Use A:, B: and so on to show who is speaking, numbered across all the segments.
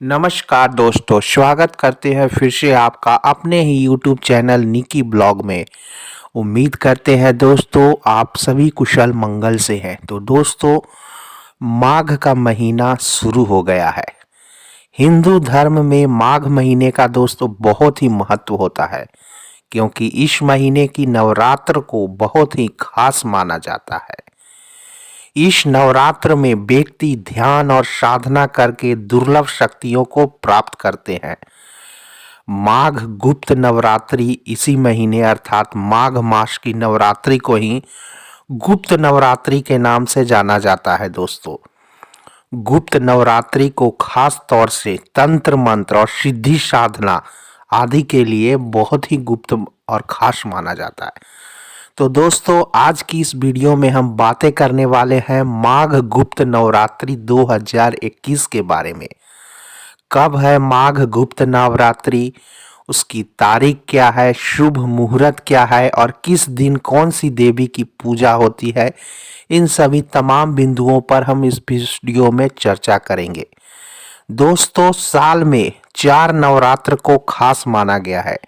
A: नमस्कार दोस्तों, स्वागत करते हैं फिर से आपका अपने ही यूट्यूब चैनल निकी ब्लॉग में। उम्मीद करते हैं दोस्तों आप सभी कुशल मंगल से हैं। तो दोस्तों, माघ का महीना शुरू हो गया है। हिंदू धर्म में माघ महीने का दोस्तों बहुत ही महत्व होता है, क्योंकि इस महीने की नवरात्र को बहुत ही खास माना जाता है। इस नवरात्र में व्यक्ति ध्यान और साधना करके दुर्लभ शक्तियों को प्राप्त करते हैं। माघ गुप्त नवरात्रि इसी महीने अर्थात माघ मास की नवरात्रि को ही गुप्त नवरात्रि के नाम से जाना जाता है दोस्तों। गुप्त नवरात्रि को खास तौर से तंत्र मंत्र और सिद्धि साधना आदि के लिए बहुत ही गुप्त और खास माना जाता है। तो दोस्तों, आज की इस वीडियो में हम बातें करने वाले हैं माघ गुप्त नवरात्रि 2021 के बारे में। कब है माघ गुप्त नवरात्रि, उसकी तारीख क्या है, शुभ मुहूर्त क्या है और किस दिन कौन सी देवी की पूजा होती है, इन सभी तमाम बिंदुओं पर हम इस वीडियो में चर्चा करेंगे। दोस्तों, साल में 4 नवरात्र को खास माना गया है,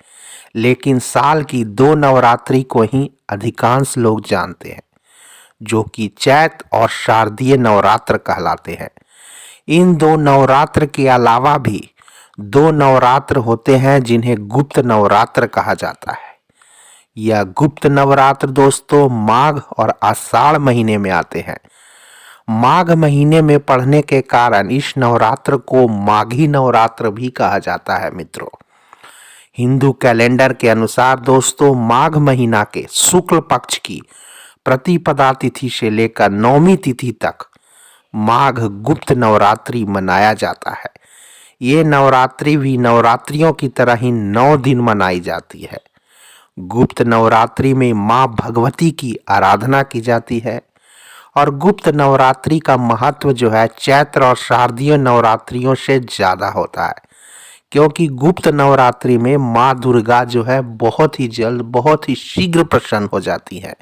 A: लेकिन साल की 2 नवरात्रि को ही अधिकांश लोग जानते हैं, जो कि चैत और शारदीय नवरात्र कहलाते हैं। इन 2 नवरात्र के अलावा भी 2 नवरात्र होते हैं जिन्हें गुप्त नवरात्र कहा जाता है। यह गुप्त नवरात्र दोस्तों माघ और आषाढ़ महीने में आते हैं। माघ महीने में पड़ने के कारण इस नवरात्र को माघी नवरात्र भी कहा जाता है मित्रों। हिंदू कैलेंडर के अनुसार दोस्तों माघ महीना के शुक्ल पक्ष की प्रतिपदा तिथि से लेकर 9वीं तिथि तक माघ गुप्त नवरात्रि मनाया जाता है। ये नवरात्रि भी नवरात्रियों की तरह ही 9 दिन मनाई जाती है। गुप्त नवरात्रि में मां भगवती की आराधना की जाती है और गुप्त नवरात्रि का महत्व जो है चैत्र और शारदीय नवरात्रियों से ज्यादा होता है, क्योंकि गुप्त नवरात्रि में मां दुर्गा जो है बहुत ही जल्द बहुत ही शीघ्र प्रसन्न हो जाती है।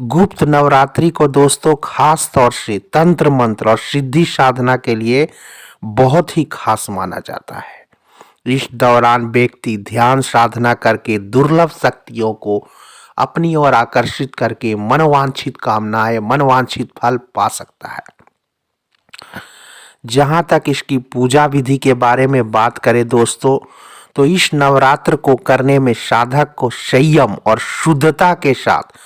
A: गुप्त नवरात्रि को दोस्तों खास तौर से तंत्र मंत्र और सिद्धि साधना के लिए बहुत ही खास माना जाता है। इस दौरान व्यक्ति ध्यान साधना करके दुर्लभ शक्तियों को अपनी ओर आकर्षित करके मनवांछित कामनाएं मनवांछित फल पा सकता है। जहां तक इसकी पूजा विधि के बारे में बात करें दोस्तों, तो इस नवरात्र को करने में साधक को संयम और शुद्धता के साथ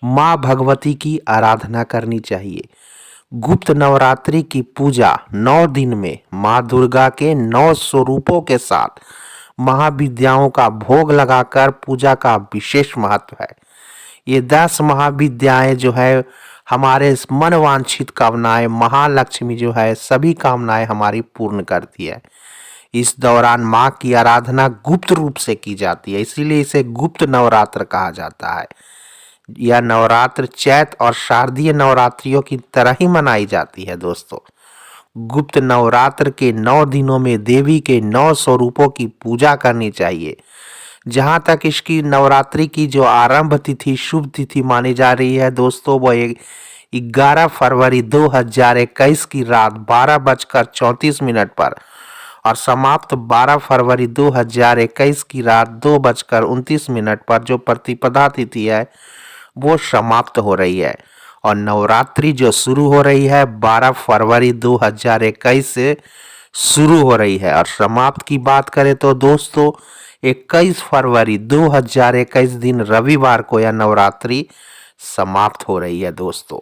A: मां भगवती की आराधना करनी चाहिए। गुप्त नवरात्रि की पूजा 9 दिन में मां दुर्गा के 9 स्वरूपों के साथ महाविद्याओं का भोग लगाकर पूजा का विशेष महत्व है। ये 10 महाविद्याएं जो है हमारे मनवांछित कामनाएं महालक्ष्मी जो है सभी कामनाएं हमारी पूर्ण करती है। इस दौरान मां की आराधना गुप्त रूप से की जाती है, इसीलिए इसे गुप्त नवरात्र कहा जाता है। यह नवरात्र चैत और शारदीय नवरात्रियों की तरह ही मनाई जाती है दोस्तों। गुप्त नवरात्र के 9 दिनों में देवी के 9 स्वरूपों की पूजा करनी चाहिए। जहां तक इसकी नवरात्रि की जो आरंभ तिथि शुभ तिथि मानी जा रही है दोस्तों, वो 11 फरवरी 2021 की रात 12:34 पर और समाप्त 12 फरवरी 2021 की रात 2:29 पर जो प्रतिपदा तिथि है वो समाप्त हो रही है। और नवरात्रि जो शुरू हो रही है 12 फरवरी 2021 से शुरू हो रही है और समाप्त की बात करें तो दोस्तों 21 फरवरी 2021 दिन रविवार को यह नवरात्रि समाप्त हो रही है दोस्तों।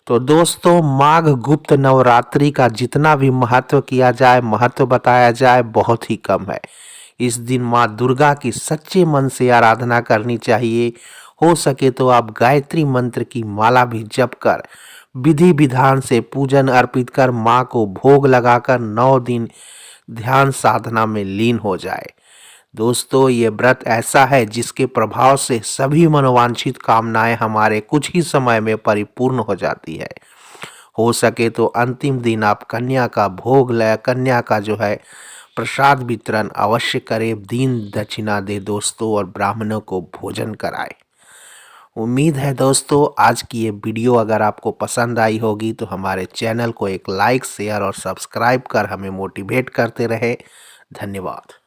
A: तो दोस्तों, माघ गुप्त नवरात्रि का जितना भी महत्व किया जाए, महत्व बताया जाए, बहुत ही कम है। इस दिन माँ दुर्गा की सच्चे मन से आराधना करनी चाहिए। हो सके तो आप गायत्री मंत्र की माला भी जप कर विधि विधान से पूजन अर्पित कर माँ को भोग लगाकर 9 दिन ध्यान साधना में लीन हो जाए। दोस्तों, ये व्रत ऐसा है जिसके प्रभाव से सभी मनोवांछित कामनाएं हमारे कुछ ही समय में परिपूर्ण हो जाती है। हो सके तो अंतिम दिन आप कन्या का भोग ले, कन्या का जो है प्रसाद वितरण अवश्य करें, दीन दक्षिणा दे दोस्तों और ब्राह्मणों को भोजन कराए। उम्मीद है दोस्तों आज की ये वीडियो अगर आपको पसंद आई होगी तो हमारे चैनल को एक लाइक शेयर और सब्सक्राइब कर हमें मोटिवेट करते रहे। धन्यवाद।